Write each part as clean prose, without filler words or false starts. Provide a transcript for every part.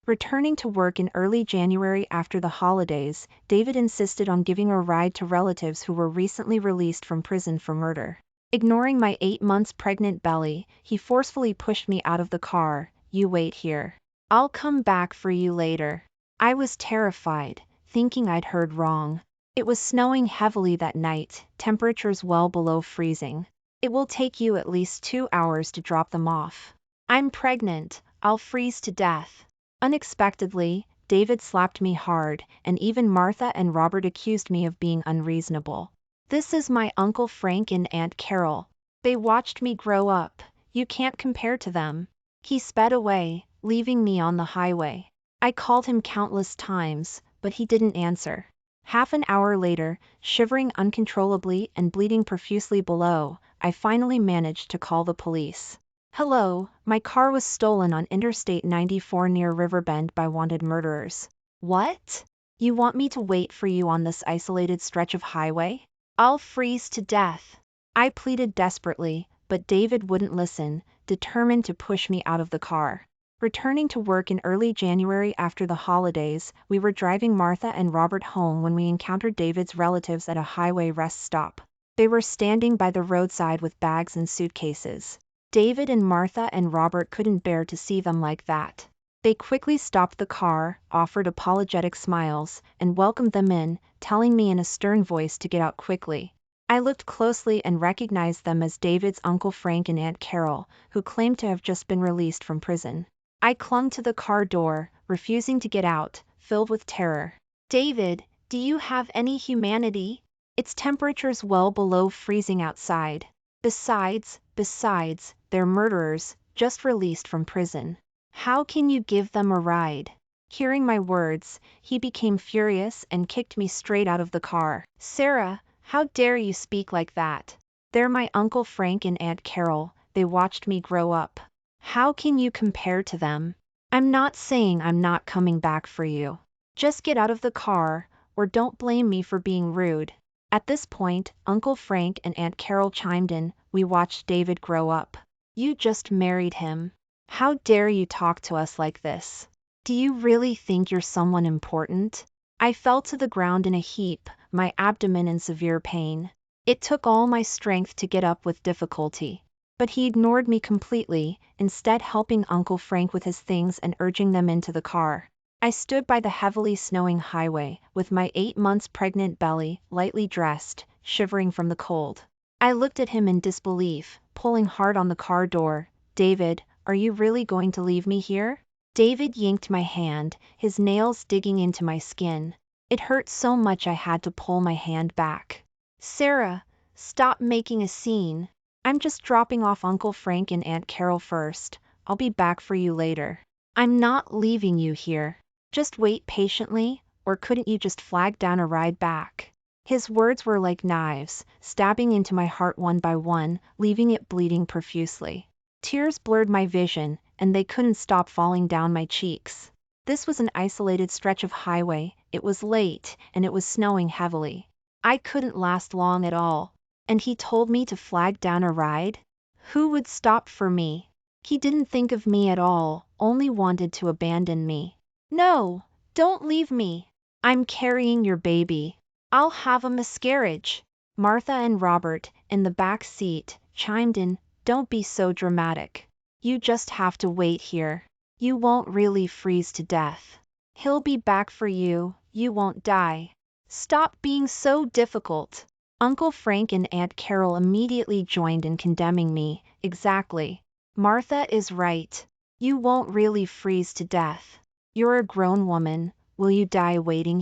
Returning to work in early January after the holidays, David insisted on giving a ride to relatives who were recently released from prison for murder. Ignoring my 8 months pregnant belly, he forcefully pushed me out of the car. "You wait here. I'll come back for you later." I was terrified, thinking I'd heard wrong. It was snowing heavily that night, temperatures well below freezing. "It will take you at least 2 hours to drop them off." "I'm pregnant, I'll freeze to death." Unexpectedly, David slapped me hard, and even Martha and Robert accused me of being unreasonable. "This is my Uncle Frank and Aunt Carol. They watched me grow up. You can't compare to them." He sped away, leaving me on the highway. I called him countless times, but he didn't answer. Half an hour later, shivering uncontrollably and bleeding profusely below, I finally managed to call the police. "Hello, my car was stolen on Interstate 94 near Riverbend by wanted murderers." "What? You want me to wait for you on this isolated stretch of highway? I'll freeze to death." I pleaded desperately, but David wouldn't listen, determined to push me out of the car. Returning to work in early January after the holidays, we were driving Martha and Robert home when we encountered David's relatives at a highway rest stop. They were standing by the roadside with bags and suitcases. David and Martha and Robert couldn't bear to see them like that. They quickly stopped the car, offered apologetic smiles, and welcomed them in, telling me in a stern voice to get out quickly. I looked closely and recognized them as David's Uncle Frank and Aunt Carol, who claimed to have just been released from prison. I clung to the car door, refusing to get out, filled with terror. "David, do you have any humanity? It's temperatures well below freezing outside. Besides, they're murderers, just released from prison. How can you give them a ride?" Hearing my words, he became furious and kicked me straight out of the car. "Sarah, how dare you speak like that? They're my Uncle Frank and Aunt Carol. They watched me grow up. How can you compare to them? I'm not saying I'm not coming back for you. Just get out of the car, or don't blame me for being rude." At this point, Uncle Frank and Aunt Carol chimed in. "We watched David grow up. You just married him. How dare you talk to us like this? Do you really think you're someone important?" I fell to the ground in a heap, my abdomen in severe pain. It took all my strength to get up with difficulty. But he ignored me completely, instead helping Uncle Frank with his things and urging them into the car. I stood by the heavily snowing highway, with my 8 months pregnant belly, lightly dressed, shivering from the cold. I looked at him in disbelief, pulling hard on the car door. "David, are you really going to leave me here?" David yanked my hand, his nails digging into my skin. It hurt so much I had to pull my hand back. "Sarah, stop making a scene. I'm just dropping off Uncle Frank and Aunt Carol first. I'll be back for you later." "I'm not leaving you here. Just wait patiently, or couldn't you just flag down a ride back?" His words were like knives, stabbing into my heart one by one, leaving it bleeding profusely. Tears blurred my vision, and they couldn't stop falling down my cheeks. This was an isolated stretch of highway, it was late, and it was snowing heavily. I couldn't last long at all. And he told me to flag down a ride? Who would stop for me? He didn't think of me at all, only wanted to abandon me. "No, don't leave me. I'm carrying your baby. I'll have a miscarriage." Martha and Robert, in the back seat, chimed in. "Don't be so dramatic. You just have to wait here. You won't really freeze to death. He'll be back for you, you won't die. Stop being so difficult." Uncle Frank and Aunt Carol immediately joined in condemning me. "Exactly. Martha is right. You won't really freeze to death. You're a grown woman. Will you die waiting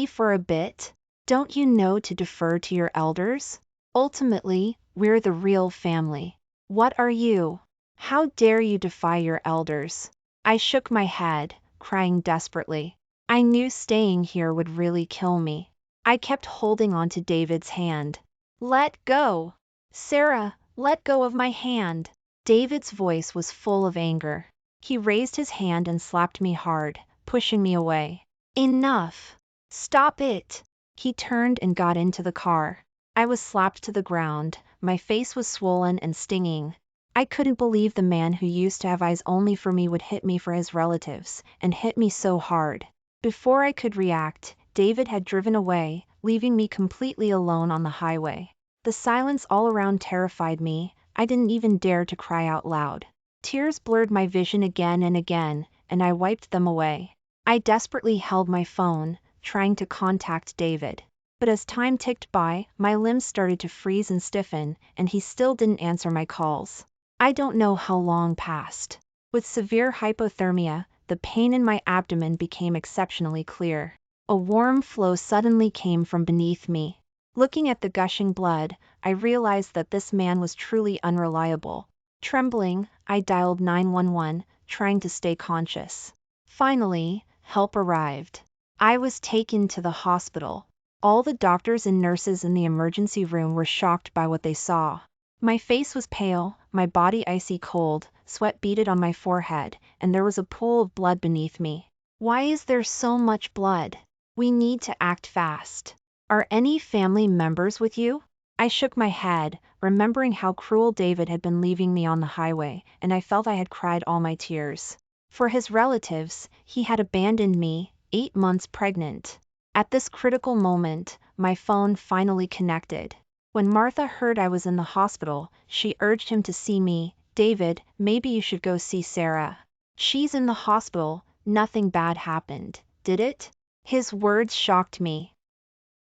for a bit? Don't you know to defer to your elders? Ultimately, we're the real family. What are you? How dare you defy your elders?" I shook my head, crying desperately. I knew staying here would really kill me. I kept holding on to David's hand. "Let go! Sarah, let go of my hand!" David's voice was full of anger. He raised his hand and slapped me hard, pushing me away. "Enough! Stop it!" He turned and got into the car. I was slapped to the ground, my face was swollen and stinging. I couldn't believe the man who used to have eyes only for me would hit me for his relatives, and hit me so hard. Before I could react, David had driven away, leaving me completely alone on the highway. The silence all around terrified me. I didn't even dare to cry out loud. Tears blurred my vision again and again, and I wiped them away. I desperately held my phone, trying to contact David. But as time ticked by, my limbs started to freeze and stiffen, and he still didn't answer my calls. I don't know how long passed. With severe hypothermia, the pain in my abdomen became exceptionally clear. A warm flow suddenly came from beneath me. Looking at the gushing blood, I realized that this man was truly unreliable. Trembling, I dialed 911, trying to stay conscious. Finally, help arrived. I was taken to the hospital. All the doctors and nurses in the emergency room were shocked by what they saw. My face was pale, my body icy cold, sweat beaded on my forehead, and there was a pool of blood beneath me. Why is there so much blood? We need to act fast. Are any family members with you? I shook my head, remembering how cruel David had been leaving me on the highway, and I felt I had cried all my tears. For his relatives, he had abandoned me, 8 months pregnant. At this critical moment, my phone finally connected. When Martha heard I was in the hospital, she urged him to see me. David, maybe you should go see Sarah. She's in the hospital, nothing bad happened, did it? His words shocked me.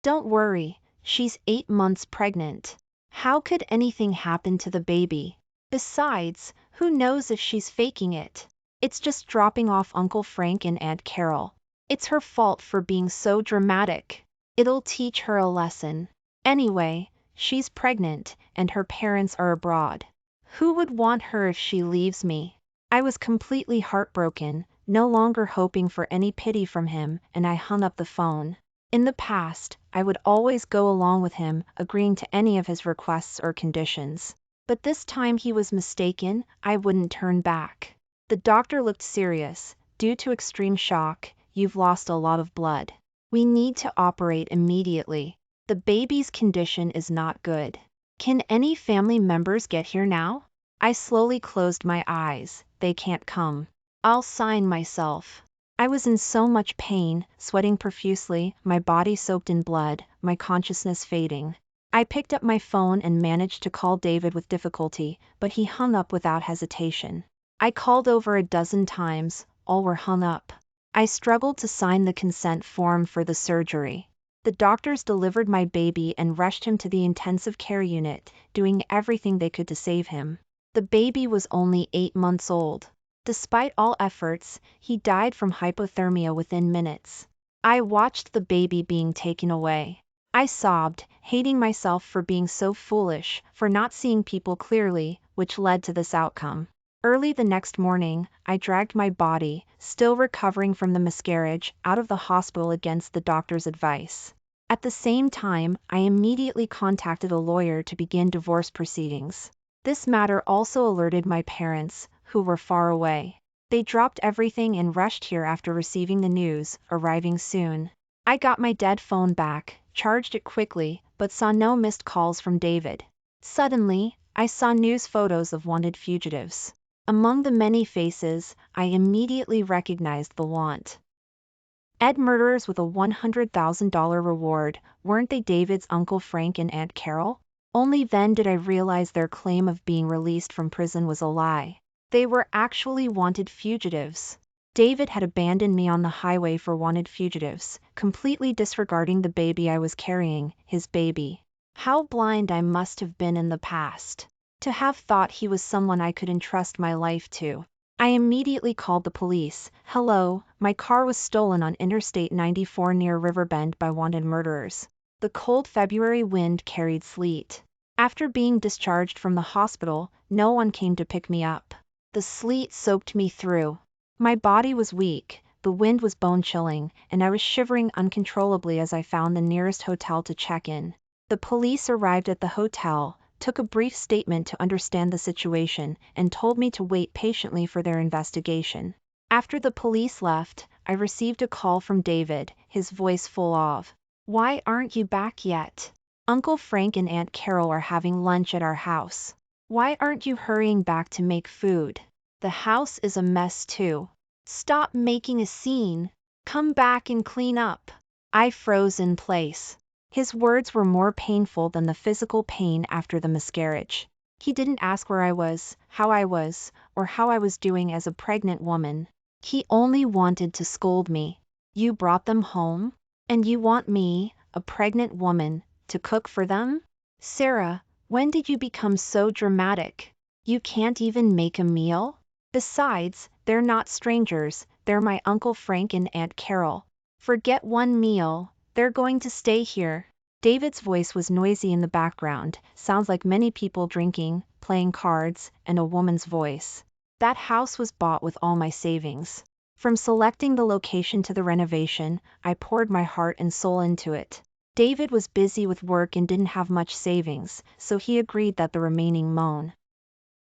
Don't worry, she's 8 months pregnant. How could anything happen to the baby? Besides, who knows if she's faking it? It's just dropping off Uncle Frank and Aunt Carol. It's her fault for being so dramatic. It'll teach her a lesson. Anyway, she's pregnant, and her parents are abroad. Who would want her if she leaves me? I was completely heartbroken, no longer hoping for any pity from him, and I hung up the phone. In the past, I would always go along with him, agreeing to any of his requests or conditions. But this time he was mistaken, I wouldn't turn back. The doctor looked serious. Due to extreme shock, you've lost a lot of blood. We need to operate immediately. The baby's condition is not good. Can any family members get here now? I slowly closed my eyes. They can't come. I'll sign myself. I was in so much pain, sweating profusely, my body soaked in blood, my consciousness fading. I picked up my phone and managed to call David with difficulty, but he hung up without hesitation. I called over a dozen times, all were hung up. I struggled to sign the consent form for the surgery. The doctors delivered my baby and rushed him to the intensive care unit, doing everything they could to save him. The baby was only 8 months old. Despite all efforts, he died from hypothermia within minutes. I watched the baby being taken away. I sobbed, hating myself for being so foolish, for not seeing people clearly, which led to this outcome. Early the next morning, I dragged my body, still recovering from the miscarriage, out of the hospital against the doctor's advice. At the same time, I immediately contacted a lawyer to begin divorce proceedings. This matter also alerted my parents, who were far away. They dropped everything and rushed here after receiving the news, arriving soon. I got my dead phone back, charged it quickly, but saw no missed calls from David. Suddenly, I saw news photos of wanted fugitives. Among the many faces, I immediately recognized the want. Ed murderers with a $100,000 reward, weren't they David's Uncle Frank and Aunt Carol? Only then did I realize their claim of being released from prison was a lie. They were actually wanted fugitives. David had abandoned me on the highway for wanted fugitives, completely disregarding the baby I was carrying, his baby. How blind I must have been in the past. To have thought he was someone I could entrust my life to. I immediately called the police. Hello, my car was stolen on Interstate 94 near Riverbend by wanted murderers. The cold February wind carried sleet. After being discharged from the hospital, no one came to pick me up. The sleet soaked me through. My body was weak, the wind was bone-chilling, and I was shivering uncontrollably as I found the nearest hotel to check in. The police arrived at the hotel, took a brief statement to understand the situation, and told me to wait patiently for their investigation. After the police left, I received a call from David, his voice full of, "Why aren't you back yet? Uncle Frank and Aunt Carol are having lunch at our house." Why aren't you hurrying back to make food? The house is a mess too. Stop making a scene. Come back and clean up. I froze in place. His words were more painful than the physical pain after the miscarriage. He didn't ask where I was, or how I was doing as a pregnant woman. He only wanted to scold me. You brought them home? And you want me, a pregnant woman, to cook for them? Sarah, when did you become so dramatic? You can't even make a meal? Besides, they're not strangers, they're my Uncle Frank and Aunt Carol. Forget one meal, they're going to stay here. David's voice was noisy in the background, sounds like many people drinking, playing cards, and a woman's voice. That house was bought with all my savings. From selecting the location to the renovation, I poured my heart and soul into it. David was busy with work and didn't have much savings, so he agreed that the remaining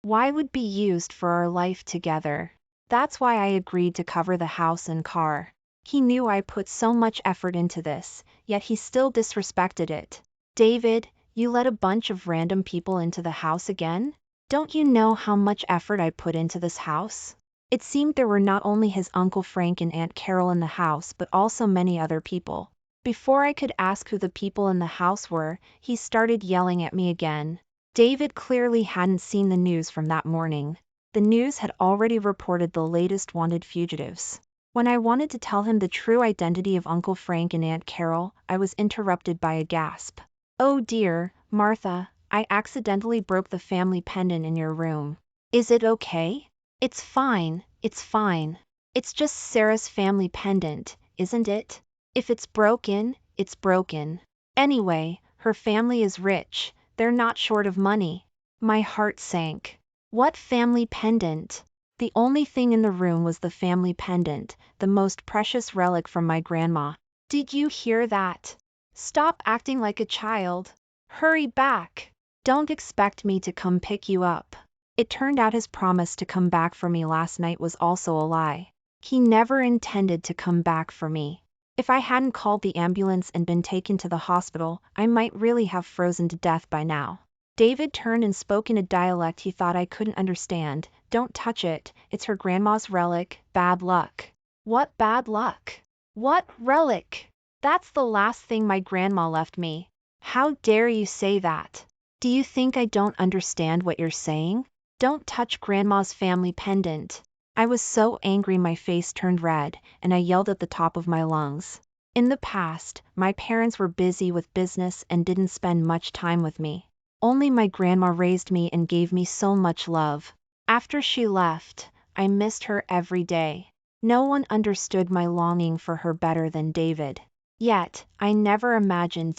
would be used for our life together. That's why I agreed to cover the house and car. He knew I put so much effort into this, yet he still disrespected it. David, you let a bunch of random people into the house again? Don't you know how much effort I put into this house? It seemed there were not only his Uncle Frank and Aunt Carol in the house but also many other people. Before I could ask who the people in the house were, he started yelling at me again. David clearly hadn't seen the news from that morning. The news had already reported the latest wanted fugitives. When I wanted to tell him the true identity of Uncle Frank and Aunt Carol, I was interrupted by a gasp. Oh dear, Martha, I accidentally broke the family pendant in your room. Is it okay? It's fine, it's fine. It's just Sarah's family pendant, isn't it? If it's broken, it's broken. Anyway, her family is rich, they're not short of money. My heart sank. What family pendant? The only thing in the room was the family pendant, the most precious relic from my grandma. Did you hear that? Stop acting like a child. Hurry back. Don't expect me to come pick you up. It turned out his promise to come back for me last night was also a lie. He never intended to come back for me. If I hadn't called the ambulance and been taken to the hospital, I might really have frozen to death by now. David turned and spoke in a dialect he thought I couldn't understand. Don't touch it, it's her grandma's relic, bad luck. What bad luck? What relic? That's the last thing my grandma left me. How dare you say that? Do you think I don't understand what you're saying? Don't touch grandma's family pendant. I was so angry my face turned red, and I yelled at the top of my lungs. In the past, my parents were busy with business and didn't spend much time with me. Only my grandma raised me and gave me so much love. After she left, I missed her every day. No one understood my longing for her better than David. Yet, I never imagined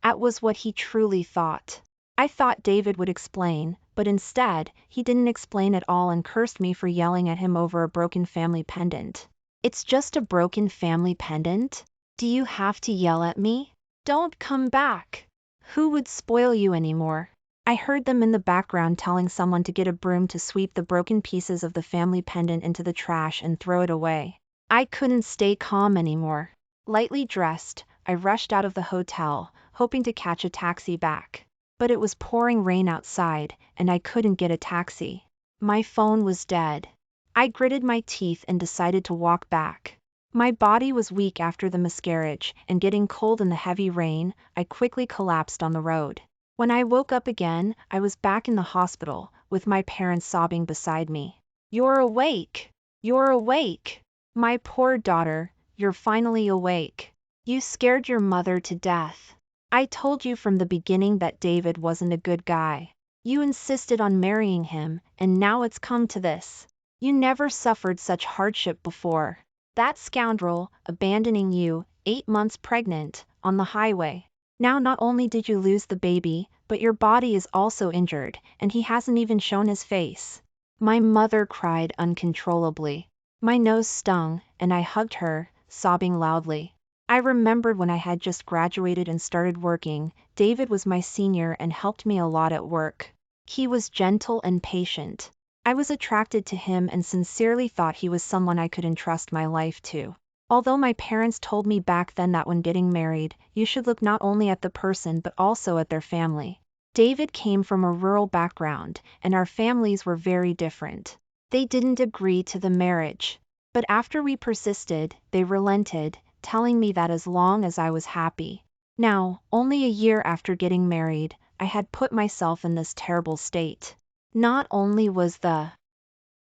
that was what he truly thought. I thought David would explain, but instead, he didn't explain at all and cursed me for yelling at him over a broken family pendant. It's just a broken family pendant? Do you have to yell at me? Don't come back. Who would spoil you anymore? I heard them in the background telling someone to get a broom to sweep the broken pieces of the family pendant into the trash and throw it away. I couldn't stay calm anymore. Lightly dressed, I rushed out of the hotel, hoping to catch a taxi back. But it was pouring rain outside, and I couldn't get a taxi. My phone was dead. I gritted my teeth and decided to walk back. My body was weak after the miscarriage, and getting cold in the heavy rain, I quickly collapsed on the road. When I woke up again, I was back in the hospital, with my parents sobbing beside me. You're awake! You're awake! My poor daughter, you're finally awake. You scared your mother to death. I told you from the beginning that David wasn't a good guy. You insisted on marrying him, and now it's come to this. You never suffered such hardship before. That scoundrel, abandoning you, 8 months pregnant, on the highway. Now not only did you lose the baby, but your body is also injured, and he hasn't even shown his face. My mother cried uncontrollably. My nose stung, and I hugged her, sobbing loudly. I remembered when I had just graduated and started working, David was my senior and helped me a lot at work. He was gentle and patient. I was attracted to him and sincerely thought he was someone I could entrust my life to. Although my parents told me back then that when getting married, you should look not only at the person but also at their family. David came from a rural background, and our families were very different. They didn't agree to the marriage. But after we persisted, they relented, telling me that as long as I was happy. Now, only a year after getting married, I had put myself in this terrible state. Not only was the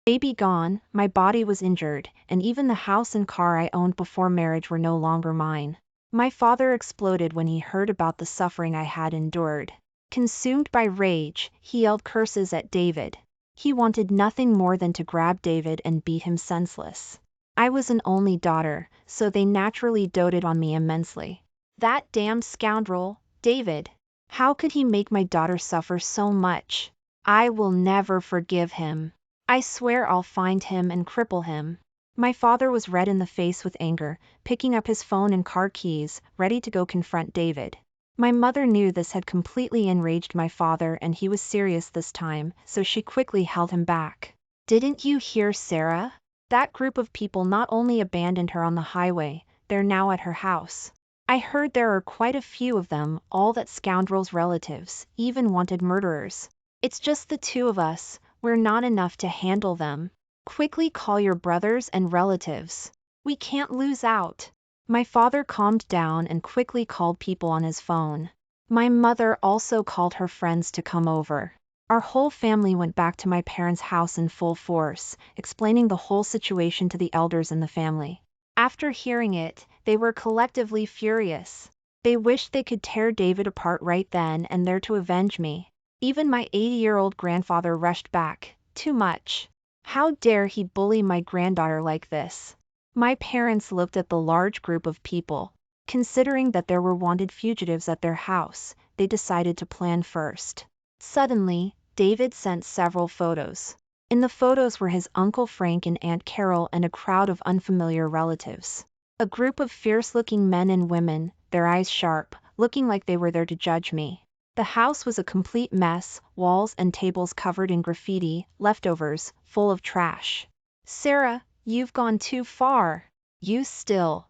baby gone, my body was injured, and even the house and car I owned before marriage were no longer mine. My father exploded when he heard about the suffering I had endured. Consumed by rage, he yelled curses at David. He wanted nothing more than to grab David and beat him senseless. I was an only daughter, so they naturally doted on me immensely. That damn scoundrel, David. How could he make my daughter suffer so much? I will never forgive him. I swear I'll find him and cripple him. My father was red in the face with anger, picking up his phone and car keys, ready to go confront David. My mother knew this had completely enraged my father and he was serious this time, so she quickly held him back. Didn't you hear Sarah? That group of people not only abandoned her on the highway, they're now at her house. I heard there are quite a few of them, all that scoundrel's relatives, even wanted murderers. It's just the two of us, we're not enough to handle them. Quickly call your brothers and relatives. We can't lose out. My father calmed down and quickly called people on his phone. My mother also called her friends to come over. Our whole family went back to my parents' house in full force, explaining the whole situation to the elders in the family. After hearing it, they were collectively furious. They wished they could tear David apart right then and there to avenge me. Even my 80-year-old grandfather rushed back. Too much. How dare he bully my granddaughter like this? My parents looked at the large group of people. Considering that there were wanted fugitives at their house, they decided to plan first. Suddenly, David sent several photos. In the photos were his Uncle Frank and Aunt Carol and a crowd of unfamiliar relatives. A group of fierce-looking men and women, their eyes sharp, looking like they were there to judge me. The house was a complete mess, walls and tables covered in graffiti, leftovers, full of trash. Sarah, you've gone too far. You still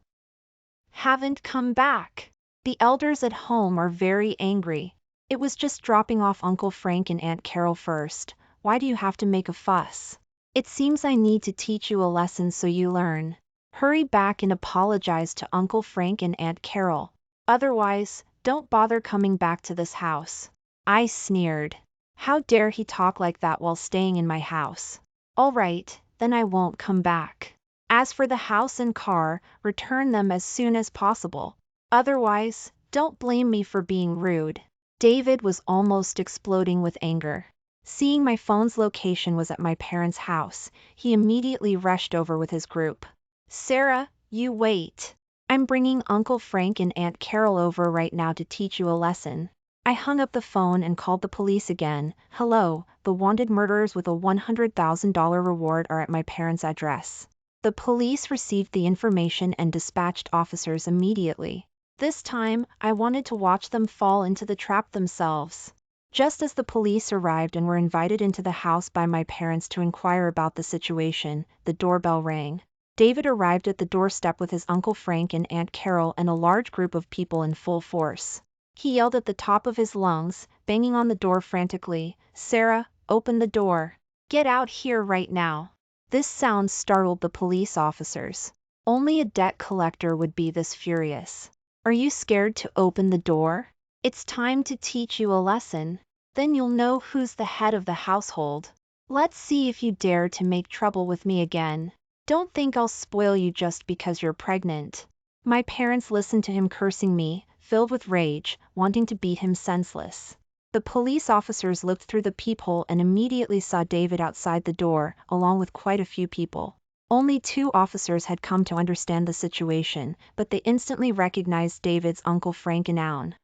haven't come back. The elders at home are very angry. It was just dropping off Uncle Frank and Aunt Carol first. Why do you have to make a fuss? It seems I need to teach you a lesson so you learn. Hurry back and apologize to Uncle Frank and Aunt Carol. Otherwise, don't bother coming back to this house. I sneered. How dare he talk like that while staying in my house? All right, then I won't come back. As for the house and car, return them as soon as possible. Otherwise, don't blame me for being rude. David was almost exploding with anger. Seeing my phone's location was at my parents' house, he immediately rushed over with his group. Sarah, you wait. I'm bringing Uncle Frank and Aunt Carol over right now to teach you a lesson. I hung up the phone and called the police again. Hello, the wanted murderers with a $100,000 reward are at my parents' address. The police received the information and dispatched officers immediately. This time, I wanted to watch them fall into the trap themselves. Just as the police arrived and were invited into the house by my parents to inquire about the situation, the doorbell rang. David arrived at the doorstep with his Uncle Frank and Aunt Carol and a large group of people in full force. He yelled at the top of his lungs, banging on the door frantically, Sarah, open the door. Get out here right now. This sound startled the police officers. Only a debt collector would be this furious. Are you scared to open the door? It's time to teach you a lesson. Then you'll know who's the head of the household. Let's see if you dare to make trouble with me again. Don't think I'll spoil you just because you're pregnant. My parents listened to him cursing me, filled with rage, wanting to beat him senseless. The police officers looked through the peephole and immediately saw David outside the door, along with quite a few people. Only 2 officers had come to understand the situation, but they instantly recognized David's Uncle Frank and Aunt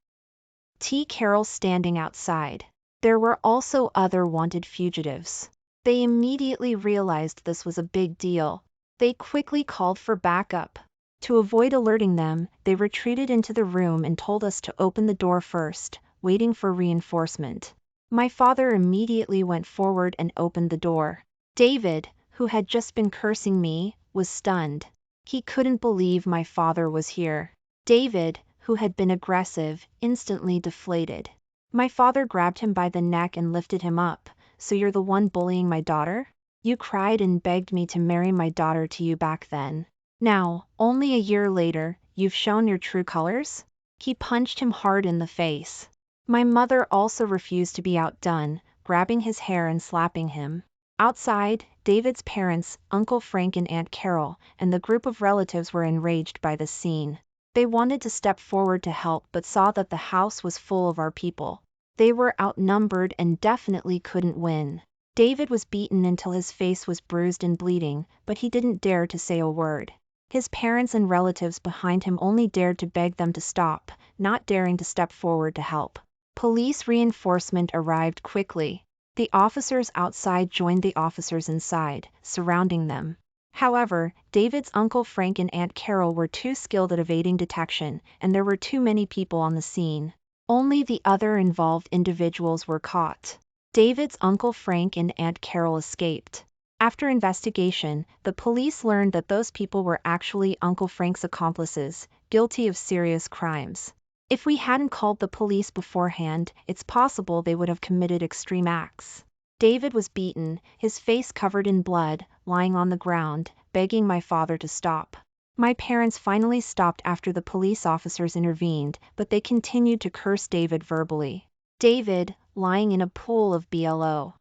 Carol standing outside. There were also other wanted fugitives. They immediately realized this was a big deal. They quickly called for backup. To avoid alerting them, they retreated into the room and told us to open the door first, waiting for reinforcement. My father immediately went forward and opened the door. David, who had just been cursing me, was stunned. He couldn't believe my father was here. David, who had been aggressive, instantly deflated. My father grabbed him by the neck and lifted him up. So you're the one bullying my daughter? You cried and begged me to marry my daughter to you back then. Now, only a year later, you've shown your true colors? He punched him hard in the face. My mother also refused to be outdone, grabbing his hair and slapping him. Outside, David's parents, Uncle Frank and Aunt Carol, and the group of relatives were enraged by the scene. They wanted to step forward to help but saw that the house was full of our people. They were outnumbered and definitely couldn't win. David was beaten until his face was bruised and bleeding, but he didn't dare to say a word. His parents and relatives behind him only dared to beg them to stop, not daring to step forward to help. Police reinforcement arrived quickly. The officers outside joined the officers inside, surrounding them. However, David's Uncle Frank and Aunt Carol were too skilled at evading detection, and there were too many people on the scene. Only the other involved individuals were caught. David's Uncle Frank and Aunt Carol escaped. After investigation, the police learned that those people were actually Uncle Frank's accomplices, guilty of serious crimes. If we hadn't called the police beforehand, it's possible they would have committed extreme acts. David was beaten, his face covered in blood, lying on the ground, begging my father to stop. My parents finally stopped after the police officers intervened, but they continued to curse David verbally. David, lying in a pool of blood,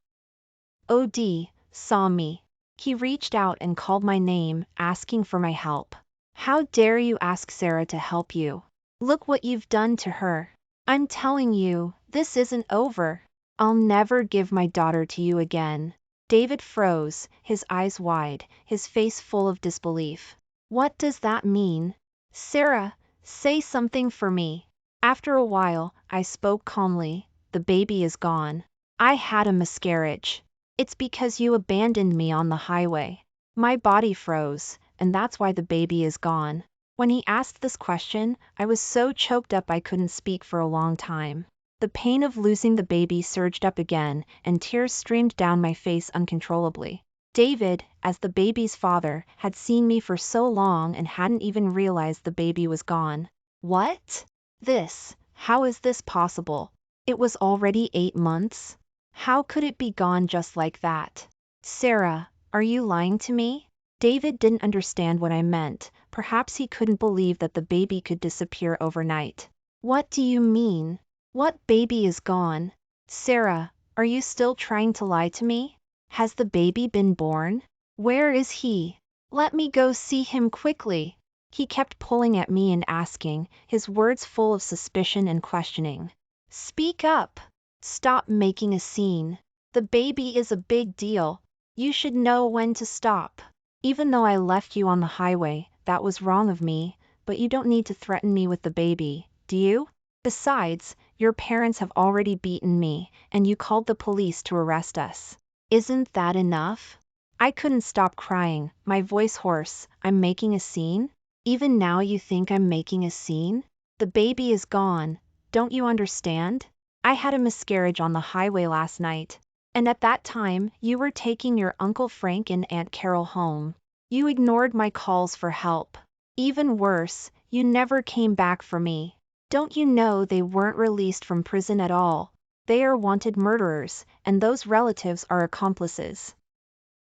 saw me. He reached out and called my name, asking for my help. How dare you ask Sarah to help you? Look what you've done to her. I'm telling you, this isn't over. I'll never give my daughter to you again. David froze, his eyes wide, his face full of disbelief. What does that mean? Sarah, say something for me. After a while, I spoke calmly. The baby is gone. I had a miscarriage. It's because you abandoned me on the highway. My body froze, and that's why the baby is gone. When he asked this question, I was so choked up I couldn't speak for a long time. The pain of losing the baby surged up again, and tears streamed down my face uncontrollably. David, as the baby's father, had seen me for so long and hadn't even realized the baby was gone. What? How is this possible? It was already 8 months? How could it be gone just like that? Sarah, are you lying to me? David didn't understand what I meant. Perhaps he couldn't believe that the baby could disappear overnight. What do you mean? What baby is gone? Sarah, are you still trying to lie to me? Has the baby been born? Where is he? Let me go see him quickly. He kept pulling at me and asking, his words full of suspicion and questioning. Speak up. Stop making a scene. The baby is a big deal. You should know when to stop. Even though I left you on the highway, that was wrong of me, but you don't need to threaten me with the baby, do you? Besides, your parents have already beaten me, and you called the police to arrest us. Isn't that enough? I couldn't stop crying, my voice hoarse. I'm making a scene? Even now you think I'm making a scene? The baby is gone. Don't you understand? I had a miscarriage on the highway last night. And at that time, you were taking your Uncle Frank and Aunt Carol home. You ignored my calls for help. Even worse, you never came back for me. Don't you know they weren't released from prison at all? They are wanted murderers, and those relatives are accomplices.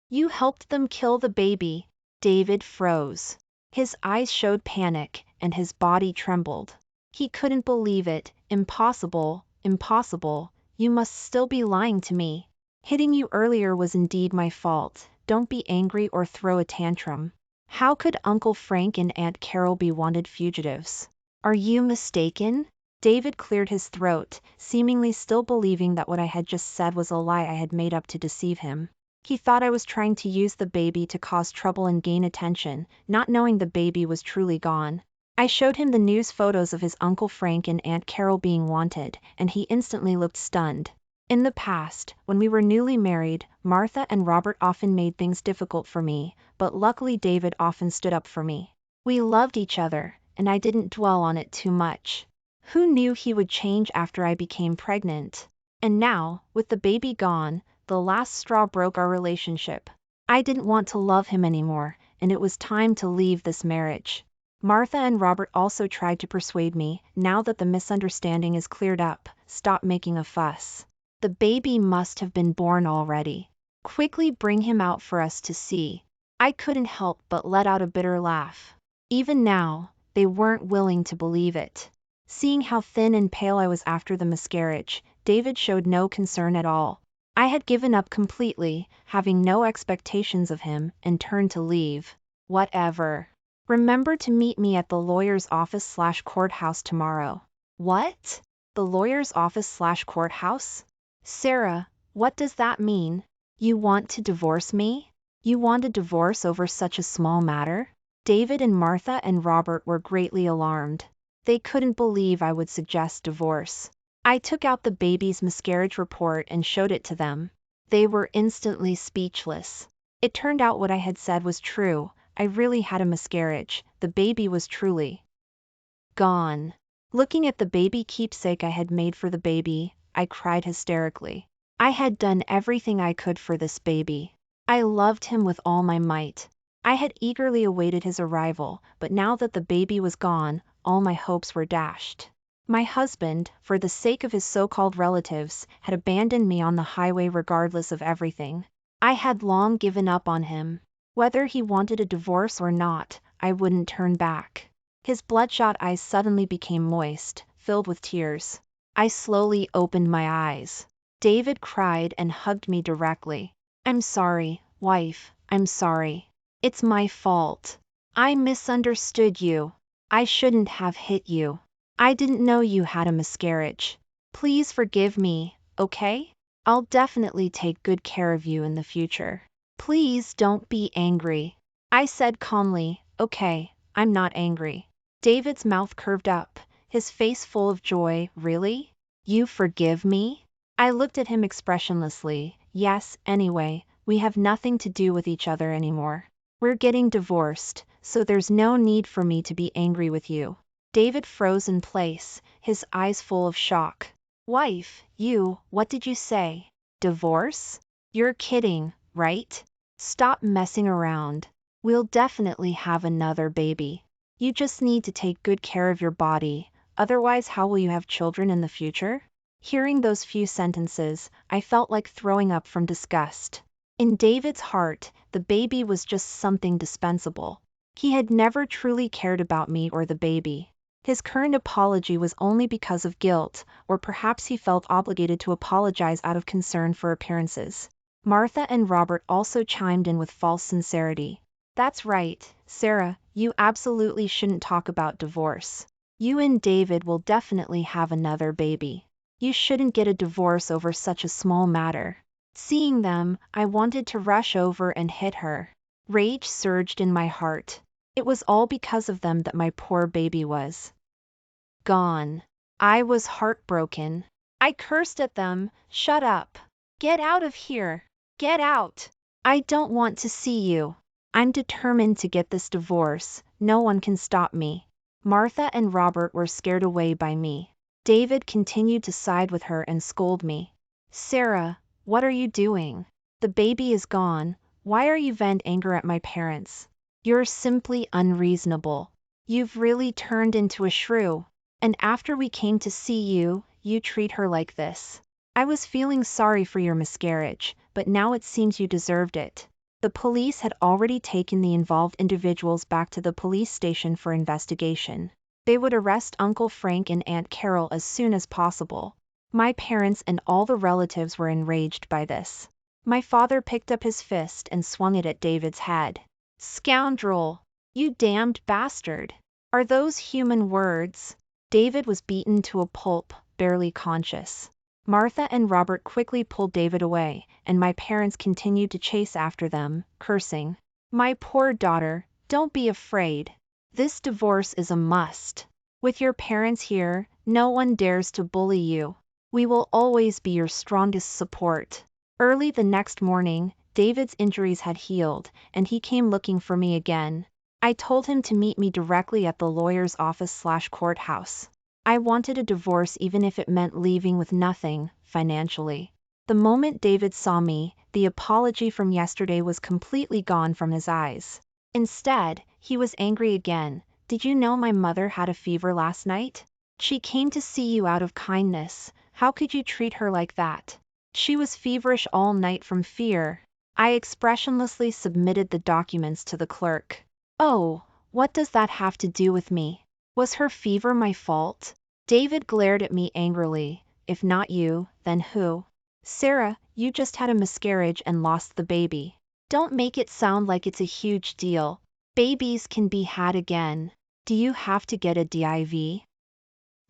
You helped them kill the baby. David froze. His eyes showed panic, and his body trembled. He couldn't believe it. Impossible, impossible. You must still be lying to me. Hitting you earlier was indeed my fault. Don't be angry or throw a tantrum. How could Uncle Frank and Aunt Carol be wanted fugitives? Are you mistaken? David cleared his throat, seemingly still believing that what I had just said was a lie I had made up to deceive him. He thought I was trying to use the baby to cause trouble and gain attention, not knowing the baby was truly gone. I showed him the news photos of his Uncle Frank and Aunt Carol being wanted, and he instantly looked stunned. In the past, when we were newly married, Martha and Robert often made things difficult for me, but luckily David often stood up for me. We loved each other, and I didn't dwell on it too much. Who knew he would change after I became pregnant? And now, with the baby gone, the last straw broke our relationship. I didn't want to love him anymore, and it was time to leave this marriage. Martha and Robert also tried to persuade me, now that the misunderstanding is cleared up, stop making a fuss. The baby must have been born already. Quickly bring him out for us to see. I couldn't help but let out a bitter laugh. Even now, they weren't willing to believe it. Seeing how thin and pale I was after the miscarriage, David showed no concern at all. I had given up completely, having no expectations of him, and turned to leave. Whatever. Remember to meet me at the lawyer's office/courthouse tomorrow. What? The lawyer's office/courthouse? Sarah, what does that mean? You want to divorce me? You want a divorce over such a small matter? David and Martha and Robert were greatly alarmed. They couldn't believe I would suggest divorce. I took out the baby's miscarriage report and showed it to them. They were instantly speechless. It turned out what I had said was true. I really had a miscarriage. The baby was truly gone. Looking at the baby keepsake I had made for the baby, I cried hysterically. I had done everything I could for this baby. I loved him with all my might. I had eagerly awaited his arrival, but now that the baby was gone, all my hopes were dashed. My husband, for the sake of his so-called relatives, had abandoned me on the highway regardless of everything. I had long given up on him. Whether he wanted a divorce or not, I wouldn't turn back. His bloodshot eyes suddenly became moist, filled with tears. I slowly opened my eyes. David cried and hugged me directly. I'm sorry, wife, I'm sorry. It's my fault. I misunderstood you. I shouldn't have hit you. I didn't know you had a miscarriage. Please forgive me, okay? I'll definitely take good care of you in the future. Please don't be angry. I said calmly, okay, I'm not angry. David's mouth curved up, his face full of joy. Really? You forgive me? I looked at him expressionlessly. Yes, anyway, we have nothing to do with each other anymore. We're getting divorced, so there's no need for me to be angry with you. David froze in place, his eyes full of shock. Wife, what did you say? Divorce? You're kidding, right? Stop messing around. We'll definitely have another baby. You just need to take good care of your body, otherwise how will you have children in the future? Hearing those few sentences, I felt like throwing up from disgust. In David's heart, the baby was just something dispensable. He had never truly cared about me or the baby. His current apology was only because of guilt, or perhaps he felt obligated to apologize out of concern for appearances. Martha and Robert also chimed in with false sincerity. That's right, Sarah, you absolutely shouldn't talk about divorce. You and David will definitely have another baby. You shouldn't get a divorce over such a small matter. Seeing them, I wanted to rush over and hit her. Rage surged in my heart. It was all because of them that my poor baby was gone. I was heartbroken. I cursed at them. Shut up. Get out of here. Get out. I don't want to see you. I'm determined to get this divorce. No one can stop me. Martha and Robert were scared away by me. David continued to side with her and scold me. Sarah, what are you doing? The baby is gone. Why are you venting anger at my parents? You're simply unreasonable. You've really turned into a shrew. And after we came to see you, you treat her like this. I was feeling sorry for your miscarriage, but now it seems you deserved it. The police had already taken the involved individuals back to the police station for investigation. They would arrest Uncle Frank and Aunt Carol as soon as possible. My parents and all the relatives were enraged by this. My father picked up his fist and swung it at David's head. Scoundrel! You damned bastard! Are those human words? David was beaten to a pulp, barely conscious. Martha and Robert quickly pulled David away, and my parents continued to chase after them, cursing. My poor daughter, don't be afraid. This divorce is a must. With your parents here, no one dares to bully you. We will always be your strongest support. Early the next morning, David's injuries had healed, and he came looking for me again. I told him to meet me directly at the lawyer's office/courthouse. I wanted a divorce even if it meant leaving with nothing, financially. The moment David saw me, the apology from yesterday was completely gone from his eyes. Instead, he was angry again, did you know my mother had a fever last night? She came to see you out of kindness. How could you treat her like that? She was feverish all night from fear. I expressionlessly submitted the documents to the clerk. Oh, what does that have to do with me? Was her fever my fault? David glared at me angrily. If not you, then who? Sarah, you just had a miscarriage and lost the baby. Don't make it sound like it's a huge deal. Babies can be had again. Do you have to get a DIV?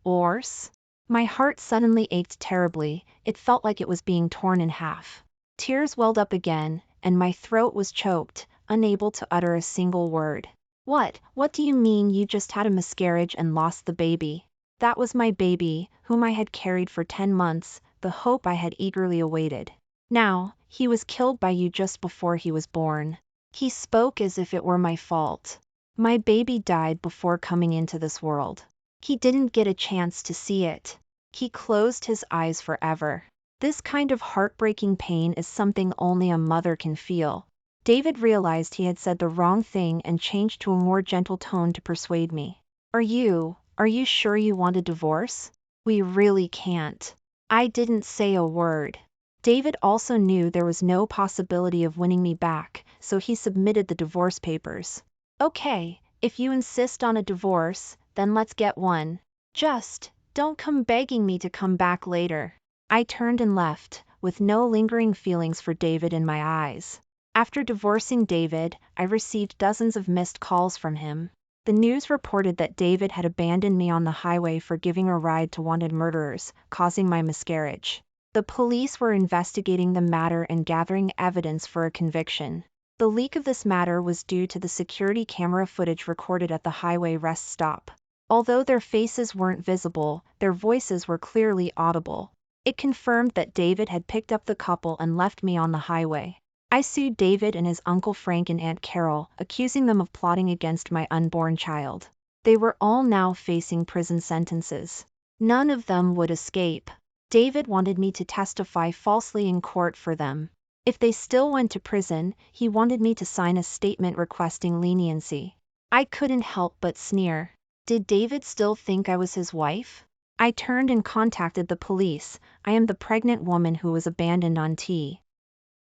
Ors? My heart suddenly ached terribly. It felt like it was being torn in half. Tears welled up again, and my throat was choked, unable to utter a single word. What do you mean you just had a miscarriage and lost the baby? That was my baby, whom I had carried for 10 months, the hope I had eagerly awaited. Now, he was killed by you just before he was born. He spoke as if it were my fault. My baby died before coming into this world. He didn't get a chance to see it. He closed his eyes forever. This kind of heartbreaking pain is something only a mother can feel. David realized he had said the wrong thing and changed to a more gentle tone to persuade me. Are you sure you want a divorce? We really can't. I didn't say a word. David also knew there was no possibility of winning me back, so he submitted the divorce papers. Okay, if you insist on a divorce, then let's get one. Just don't come begging me to come back later. I turned and left, with no lingering feelings for David in my eyes. After divorcing David, I received dozens of missed calls from him. The news reported that David had abandoned me on the highway for giving a ride to wanted murderers, causing my miscarriage. The police were investigating the matter and gathering evidence for a conviction. The leak of this matter was due to the security camera footage recorded at the highway rest stop. Although their faces weren't visible, their voices were clearly audible. It confirmed that David had picked up the couple and left me on the highway. I sued David and his Uncle Frank and Aunt Carol, accusing them of plotting against my unborn child. They were all now facing prison sentences. None of them would escape. David wanted me to testify falsely in court for them. If they still went to prison, he wanted me to sign a statement requesting leniency. I couldn't help but sneer. Did David still think I was his wife? I turned and contacted the police. I am the pregnant woman who was abandoned on T.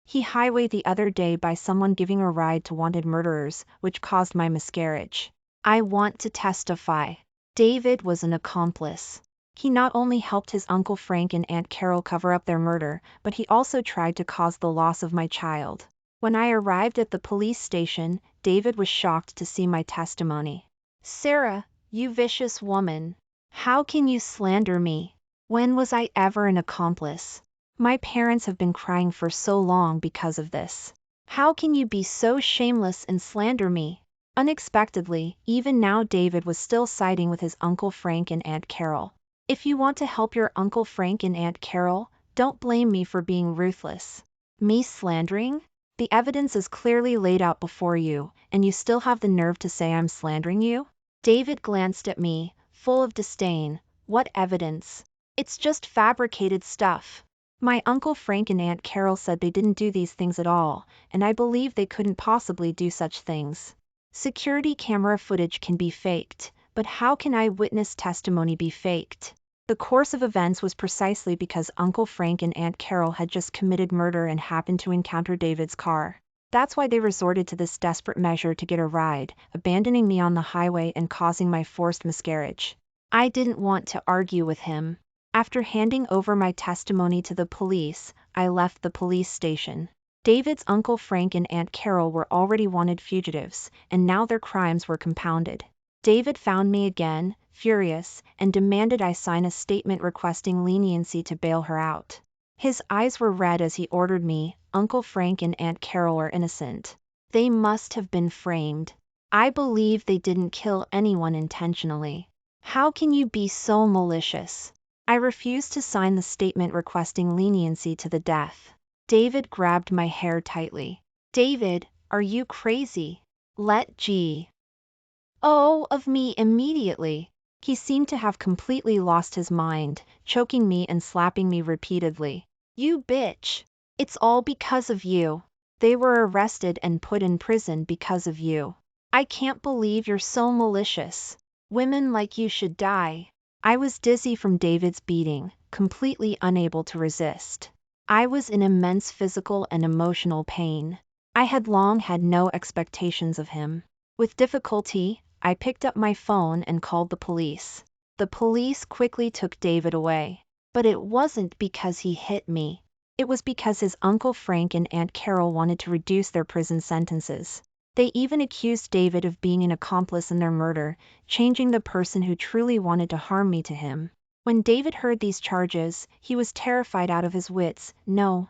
He highway the other day by someone giving a ride to wanted murderers, which caused my miscarriage. I want to testify. David was an accomplice. He not only helped his Uncle Frank and Aunt Carol cover up their murder, but he also tried to cause the loss of my child. When I arrived at the police station, David was shocked to see my testimony. Sarah, you vicious woman. How can you slander me? When was I ever an accomplice? My parents have been crying for so long because of this. How can you be so shameless and slander me? Unexpectedly, even now David was still siding with his Uncle Frank and Aunt Carol. If you want to help your Uncle Frank and Aunt Carol, don't blame me for being ruthless. Me slandering? The evidence is clearly laid out before you, and you still have the nerve to say I'm slandering you? David glanced at me, full of disdain. What evidence? It's just fabricated stuff. My Uncle Frank and Aunt Carol said they didn't do these things at all, and I believe they couldn't possibly do such things. Security camera footage can be faked, but how can eyewitness testimony be faked? The course of events was precisely because Uncle Frank and Aunt Carol had just committed murder and happened to encounter David's car. That's why they resorted to this desperate measure to get a ride, abandoning me on the highway and causing my forced miscarriage. I didn't want to argue with him. After handing over my testimony to the police, I left the police station. David's Uncle Frank and Aunt Carol were already wanted fugitives, and now their crimes were compounded. David found me again, furious, and demanded I sign a statement requesting leniency to bail her out. His eyes were red as he ordered me. Uncle Frank and Aunt Carol are innocent. They must have been framed. I believe they didn't kill anyone intentionally. How can you be so malicious? I refused to sign the statement requesting leniency to the death. David grabbed my hair tightly. David, are you crazy? Let G. O of me immediately. He seemed to have completely lost his mind, choking me and slapping me repeatedly. You bitch. It's all because of you. They were arrested and put in prison because of you. I can't believe you're so malicious. Women like you should die. I was dizzy from David's beating, completely unable to resist. I was in immense physical and emotional pain. I had long had no expectations of him. With difficulty, I picked up my phone and called the police. The police quickly took David away. But it wasn't because he hit me. It was because his Uncle Frank and Aunt Carol wanted to reduce their prison sentences. They even accused David of being an accomplice in their murder, changing the person who truly wanted to harm me to him. When David heard these charges, he was terrified out of his wits. No,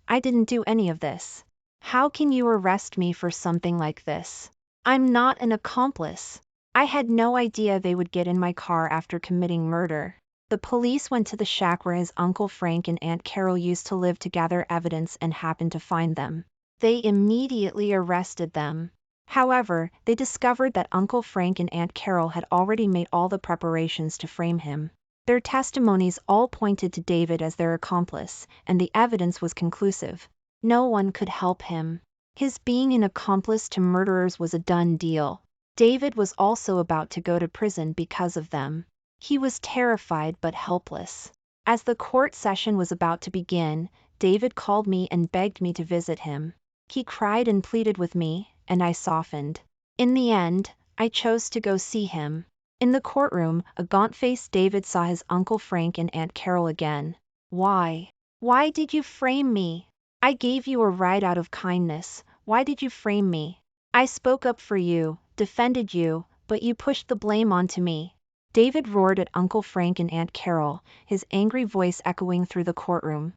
I didn't do any of this. How can you arrest me for something like this? I'm not an accomplice. I had no idea they would get in my car after committing murder. The police went to the shack where his Uncle Frank and Aunt Carol used to live to gather evidence and happened to find them. They immediately arrested them. However, they discovered that Uncle Frank and Aunt Carol had already made all the preparations to frame him. Their testimonies all pointed to David as their accomplice, and the evidence was conclusive. No one could help him. His being an accomplice to murderers was a done deal. David was also about to go to prison because of them. He was terrified but helpless. As the court session was about to begin, David called me and begged me to visit him. He cried and pleaded with me, and I softened. In the end, I chose to go see him. In the courtroom, a gaunt-faced David saw his Uncle Frank and Aunt Carol again. Why? Why did you frame me? I gave you a ride out of kindness. Why did you frame me? I spoke up for you, defended you, but you pushed the blame onto me. David roared at Uncle Frank and Aunt Carol, his angry voice echoing through the courtroom.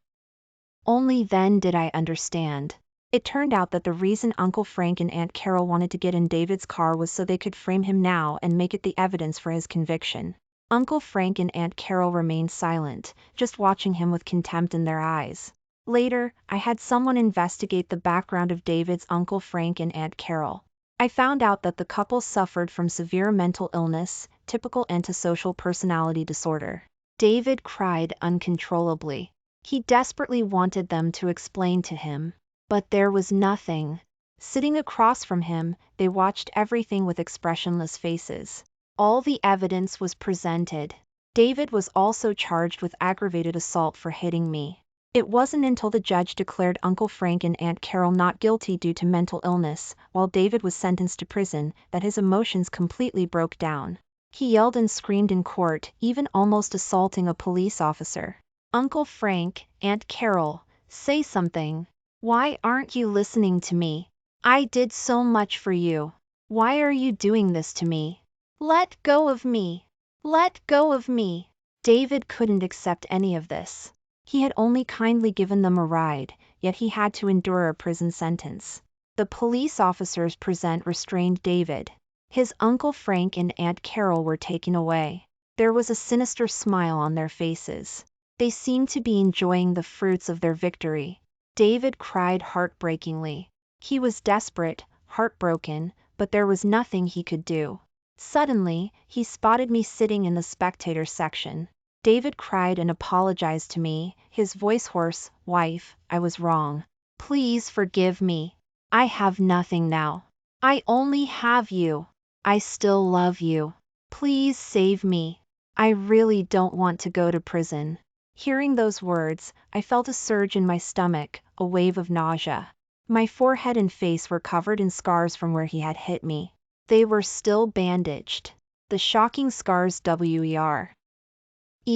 Only then did I understand. It turned out that the reason Uncle Frank and Aunt Carol wanted to get in David's car was so they could frame him now and make it the evidence for his conviction. Uncle Frank and Aunt Carol remained silent, just watching him with contempt in their eyes. Later, I had someone investigate the background of David's Uncle Frank and Aunt Carol. I found out that the couple suffered from severe mental illness, typical antisocial personality disorder. David cried uncontrollably. He desperately wanted them to explain to him. But there was nothing. Sitting across from him, they watched everything with expressionless faces. All the evidence was presented. David was also charged with aggravated assault for hitting me. It wasn't until the judge declared Uncle Frank and Aunt Carol not guilty due to mental illness, while David was sentenced to prison, that his emotions completely broke down. He yelled and screamed in court, even almost assaulting a police officer. Uncle Frank, Aunt Carol, say something. Why aren't you listening to me? I did so much for you. Why are you doing this to me? Let go of me. Let go of me. David couldn't accept any of this. He had only kindly given them a ride, yet he had to endure a prison sentence. The police officers restrained David. His Uncle Frank and Aunt Carol were taken away. There was a sinister smile on their faces. They seemed to be enjoying the fruits of their victory. David cried heartbreakingly. He was desperate, heartbroken, but there was nothing he could do. Suddenly, he spotted me sitting in the spectator section. David cried and apologized to me, his voice hoarse. Wife, I was wrong. Please forgive me. I have nothing now. I only have you. I still love you. Please save me. I really don't want to go to prison. Hearing those words, I felt a surge in my stomach, a wave of nausea. My forehead and face were covered in scars from where he had hit me. They were still bandaged. The shocking scars were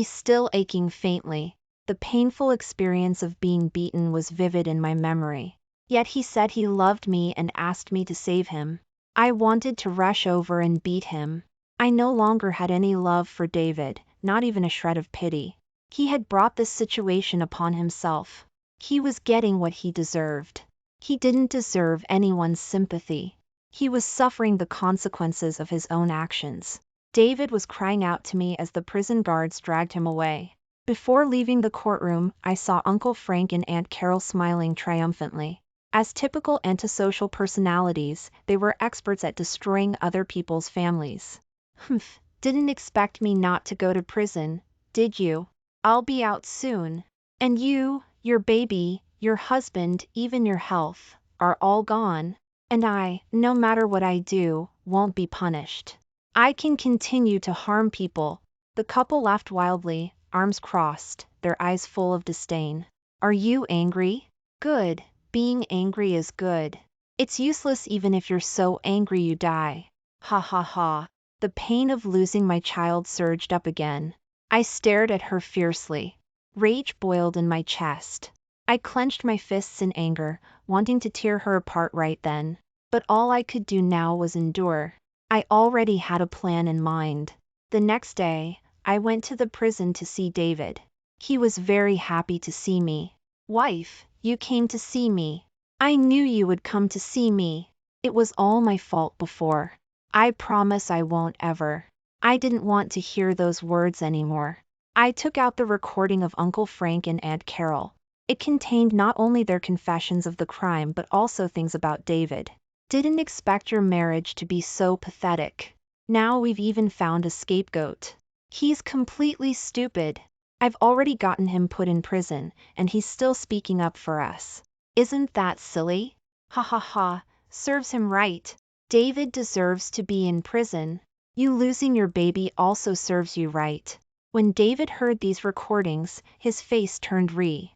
still aching faintly. The painful experience of being beaten was vivid in my memory. Yet he said he loved me and asked me to save him. I wanted to rush over and beat him. I no longer had any love for David, not even a shred of pity. He had brought this situation upon himself. He was getting what he deserved. He didn't deserve anyone's sympathy. He was suffering the consequences of his own actions. David was crying out to me as the prison guards dragged him away. Before leaving the courtroom, I saw Uncle Frank and Aunt Carol smiling triumphantly. As typical antisocial personalities, they were experts at destroying other people's families. Humph, didn't expect me not to go to prison, did you? I'll be out soon. And you, your baby, your husband, even your health, are all gone. And I, no matter what I do, won't be punished. I can continue to harm people." The couple laughed wildly, arms crossed, their eyes full of disdain. "Are you angry? Good. Being angry is good. It's useless even if you're so angry you die. Ha ha ha." The pain of losing my child surged up again. I stared at her fiercely. Rage boiled in my chest. I clenched my fists in anger, wanting to tear her apart right then. But all I could do now was endure. I already had a plan in mind. The next day, I went to the prison to see David. He was very happy to see me. "Wife, you came to see me. I knew you would come to see me. It was all my fault before. I promise I won't ever." I didn't want to hear those words anymore. I took out the recording of Uncle Frank and Aunt Carol. It contained not only their confessions of the crime but also things about David. "Didn't expect your marriage to be so pathetic. Now we've even found a scapegoat. He's completely stupid. I've already gotten him put in prison, and he's still speaking up for us. Isn't that silly? Ha ha ha, serves him right. David deserves to be in prison. You losing your baby also serves you right." When David heard these recordings, his face turned red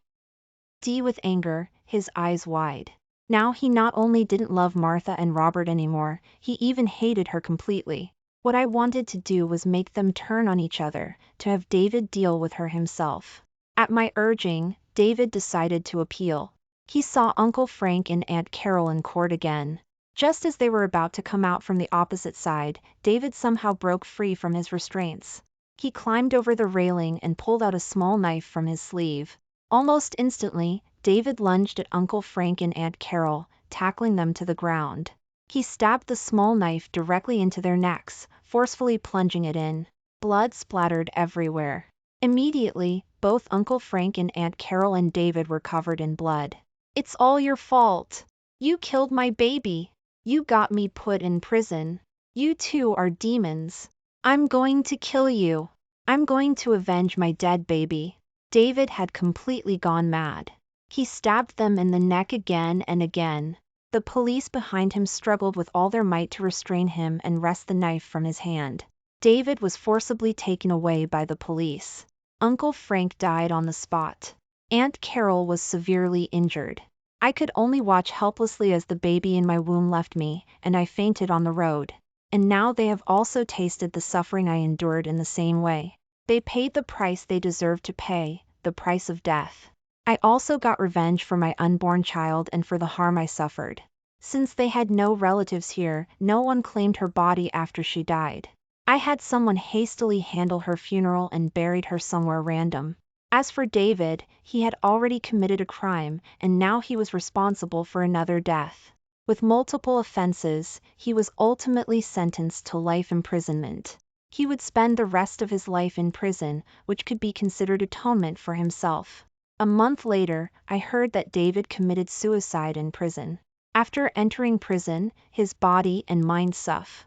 with anger, his eyes wide. Now he not only didn't love Martha and Robert anymore, he even hated her completely. What I wanted to do was make them turn on each other, to have David deal with her himself. At my urging, David decided to appeal. He saw Uncle Frank and Aunt Carol in court again. Just as they were about to come out from the opposite side, David somehow broke free from his restraints. He climbed over the railing and pulled out a small knife from his sleeve. Almost instantly, David lunged at Uncle Frank and Aunt Carol, tackling them to the ground. He stabbed the small knife directly into their necks, forcefully plunging it in. Blood splattered everywhere. Immediately, both Uncle Frank and Aunt Carol and David were covered in blood. "It's all your fault. You killed my baby. You got me put in prison. You two are demons. I'm going to kill you. I'm going to avenge my dead baby." David had completely gone mad. He stabbed them in the neck again and again. The police behind him struggled with all their might to restrain him and wrest the knife from his hand. David was forcibly taken away by the police. Uncle Frank died on the spot. Aunt Carol was severely injured. I could only watch helplessly as the baby in my womb left me, and I fainted on the road. And now they have also tasted the suffering I endured in the same way. They paid the price they deserved to pay, the price of death. I also got revenge for my unborn child and for the harm I suffered. Since they had no relatives here, no one claimed her body after she died. I had someone hastily handle her funeral and buried her somewhere random. As for David, he had already committed a crime, and now he was responsible for another death. With multiple offenses, he was ultimately sentenced to life imprisonment. He would spend the rest of his life in prison, which could be considered atonement for himself. A month later, I heard that David committed suicide in prison. After entering prison, his body and mind suffered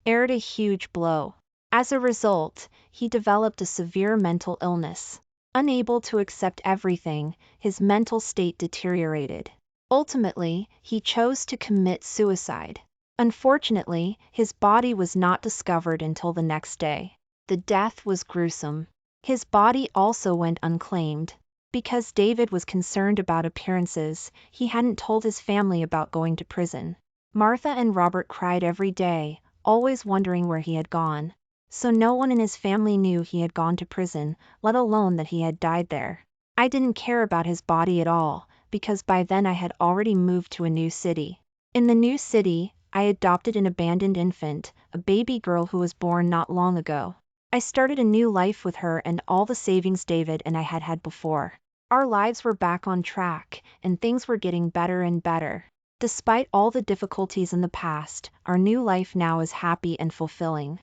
a huge blow. As a result, he developed a severe mental illness. Unable to accept everything, his mental state deteriorated. Ultimately, he chose to commit suicide. Unfortunately, his body was not discovered until the next day. The death was gruesome. His body also went unclaimed. Because David was concerned about appearances, he hadn't told his family about going to prison. Martha and Robert cried every day, always wondering where he had gone. So no one in his family knew he had gone to prison, let alone that he had died there. I didn't care about his body at all, because by then I had already moved to a new city. In the new city, I adopted an abandoned infant, a baby girl who was born not long ago. I started a new life with her and all the savings David and I had had before. Our lives were back on track, and things were getting better and better. Despite all the difficulties in the past, our new life now is happy and fulfilling.